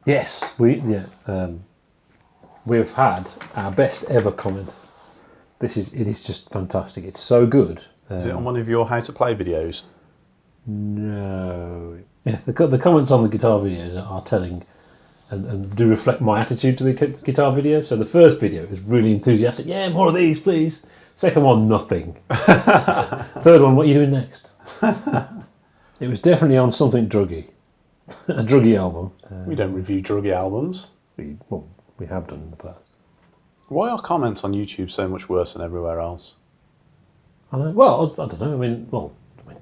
Yes, we've had our best ever comment. It is just fantastic. It's so good. Is it on one of your how to play videos? No. Yeah, the comments on the guitar videos are telling and do reflect my attitude to the guitar video. So the first video is really enthusiastic. Yeah, more of these, please. Second one, nothing. Third one, what are you doing next? It was definitely on something druggy. A druggy album. We don't review druggy albums. We have done in the past. Why are comments on YouTube so much worse than everywhere else? I don't know. I mean,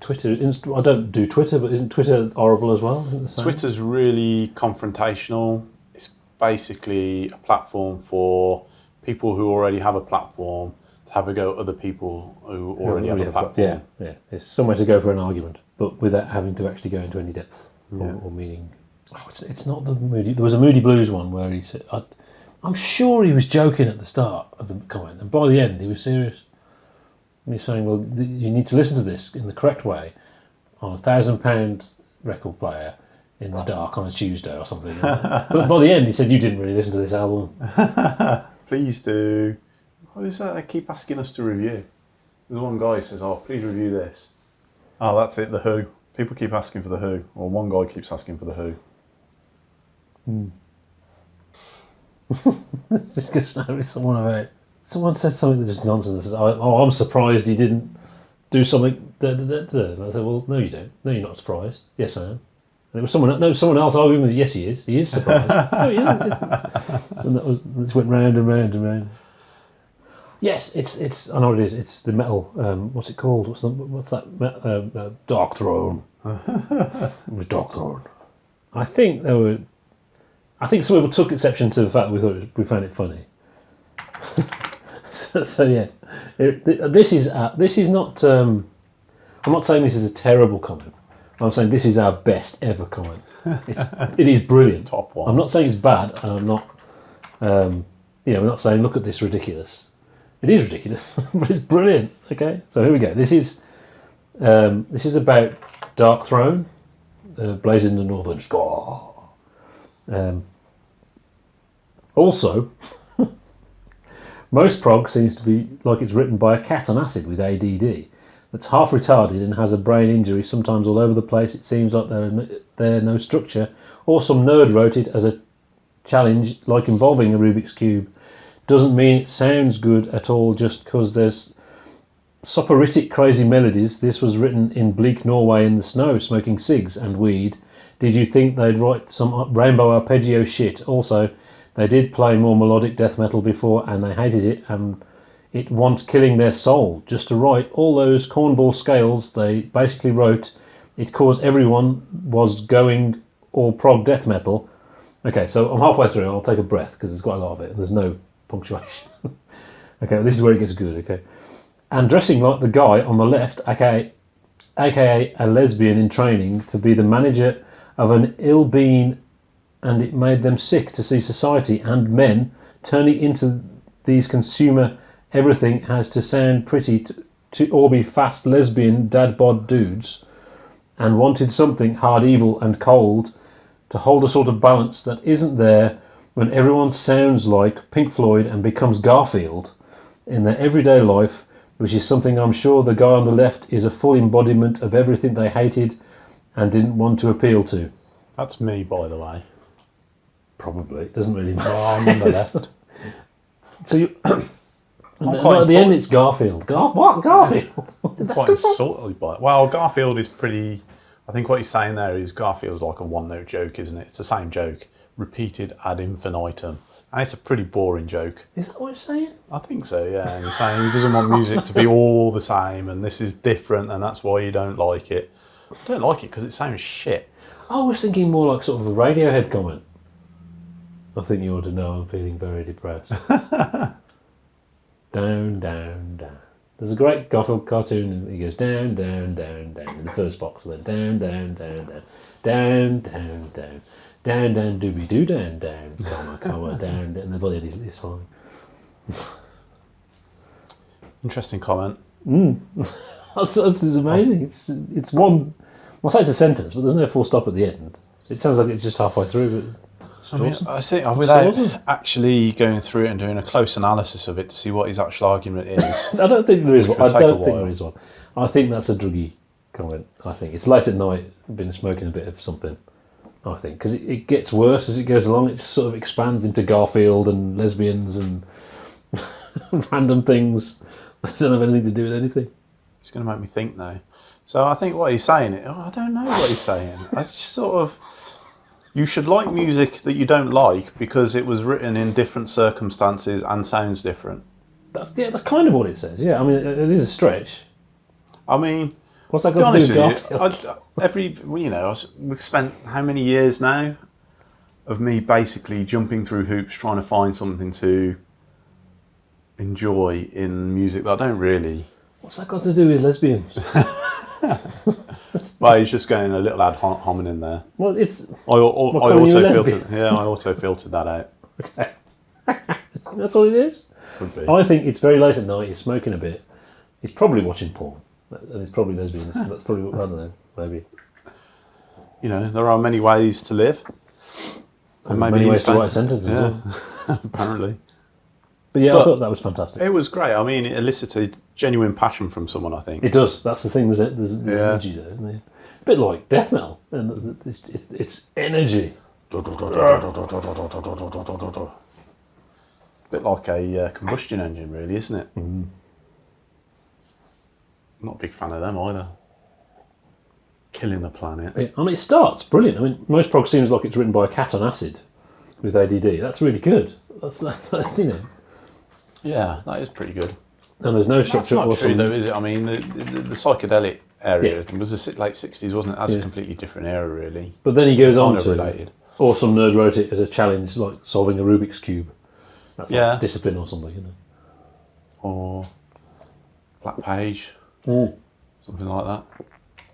Twitter. I don't do Twitter, but isn't Twitter horrible as well? Twitter's really confrontational. It's basically a platform for people who already have a platform to have a go at other people who already have a platform. Yeah. It's somewhere to go for an argument, but without having to actually go into any depth or meaning. Oh, it's not the Moody. There was a Moody Blues one where he said, I'm sure he was joking at the start of the comment, and by the end he was serious. And he's saying, well, you need to listen to this in the correct way on £1,000 record player in the dark on a Tuesday or something. But by the end he said, you didn't really listen to this album. Please do. What is that they keep asking us to review? There's one guy who says, oh, please review this. Oh, that's it, The Who. People keep asking for The Who, or one guy keeps asking for The Who. This discussion with someone said something that was nonsense. I'm surprised he didn't do something. And I said, well, no, you don't. No, you're not surprised. Yes, I am. And it was someone else arguing with me. Yes, he is. He is surprised. No, he isn't. And this went round and round and round. Yes, it's. I know what it is. It's the metal. What's it called? What's that? Darkthrone. It was Darkthrone. I think some people took exception to the fact that we found it funny. so yeah, this is not. I'm not saying this is a terrible comment. I'm saying this is our best ever comment. It is brilliant. Top one. I'm not saying it's bad, and I'm not. We're not saying look at this ridiculous. It is ridiculous, but it's brilliant. Okay, so here we go. This is about Darkthrone, blazing the northern sky. Also, most prog seems to be like it's written by a cat on acid with ADD. That's half retarded and has a brain injury, sometimes all over the place. It seems like there's no structure, or some nerd wrote it as a challenge, like involving a Rubik's Cube. Doesn't mean it sounds good at all just because there's soporific crazy melodies. This was written in bleak Norway in the snow, smoking cigs and weed. Did you think they'd write some rainbow arpeggio shit? Also, they did play more melodic death metal before and they hated it and it wants killing their soul. Just to write all those cornball scales they basically wrote, it caused everyone was going all prog death metal. Okay, so I'm halfway through. I'll take a breath because there's quite a lot of it and there's no punctuation. Okay, this is where it gets good. Okay, and dressing like the guy on the left, aka a lesbian in training to be the manager of an ill being, and it made them sick to see society and men turning into these consumer. Everything has to sound pretty to all be fast lesbian dad bod dudes, and wanted something hard, evil and cold to hold a sort of balance that isn't there when everyone sounds like Pink Floyd and becomes Garfield in their everyday life, which is something I'm sure the guy on the left is a full embodiment of everything they hated and didn't want to appeal to. That's me, by the way. Probably. It doesn't really matter. Oh, I'm on the left. So you... at the end it's Garfield. What? Garfield? I'm quite insulted by it. Well, Garfield is pretty... I think what he's saying there is Garfield's like a one-note joke, isn't it? It's the same joke, repeated ad infinitum. And it's a pretty boring joke. Is that what he's saying? I think so, yeah. And he's saying he doesn't want music to be all the same and this is different and that's why you don't like it. I don't like it because it sounds shit. I was thinking more like sort of a Radiohead comment. I think you ought to know I'm feeling very depressed. Down, down, down. There's a great Garfield cartoon and he goes down, down, down, down in the first box, and then down, down, down, down, down, down, down, down, doobie doo, down, down, comma, comma, down, and the body is fine. Interesting comment. That's amazing. It's one. Well, I say it's a sentence, but there's no full stop at the end. It sounds like it's just halfway through. But I mean, awesome. I think It's without awesome. actually going through it and doing a close analysis of it to see what his actual argument is, I don't think there is which one. would I take a don't think while. there is one. I think that's a druggy comment. I think it's late at night, been smoking a bit of something. I think because it gets worse as it goes along. It sort of expands into Garfield and lesbians and random things that don't have anything to do with anything. It's going to make me think now. So I think what he's saying, I don't know what he's saying. I just sort of, you should like music that you don't like because it was written in different circumstances and sounds different. That's kind of what it says. Yeah, I mean it is a stretch. I mean, What's that to be got to do honest with with you, Garfield? we've spent how many years now of me basically jumping through hoops trying to find something to enjoy in music that I don't really. What's that got to do with lesbians? Well, he's just going a little ad hominem there. Well, it's I calling you a auto-filtered. Yeah, I auto-filtered that out. okay. That's all it is. Could be. I think it's very late at night. He's smoking a bit. He's probably watching porn, and it's probably lesbians. That's probably what, I don't know. Maybe. You know, there are many ways to live. And maybe many he's ways to write a sentence as Yeah, well. apparently. But yeah, But- I thought that was fantastic. It was great. I mean, it elicited genuine passion from someone, I think. It does. That's the thing. There's Yeah. energy there. Isn't there? A bit like death metal, and it's energy. Bit like a combustion engine, really, isn't it? Mm. Not a big fan of them either. Killing the planet. I mean, it starts brilliant. I mean, most prog seems like it's written by a cat on acid with ADD. That's really good. That's you know. Yeah, that is pretty good. And there's no That's structure. not or true, some- though, is it? I mean, the psychedelic area Yeah. was the late 60s, wasn't it? That's Yeah. a completely different era, really. But then he goes on Kind of to, related. or some nerd wrote it as a challenge, like solving a Rubik's cube. That's Yeah. like discipline or something, you know. Or Black Page, Mm. something like that.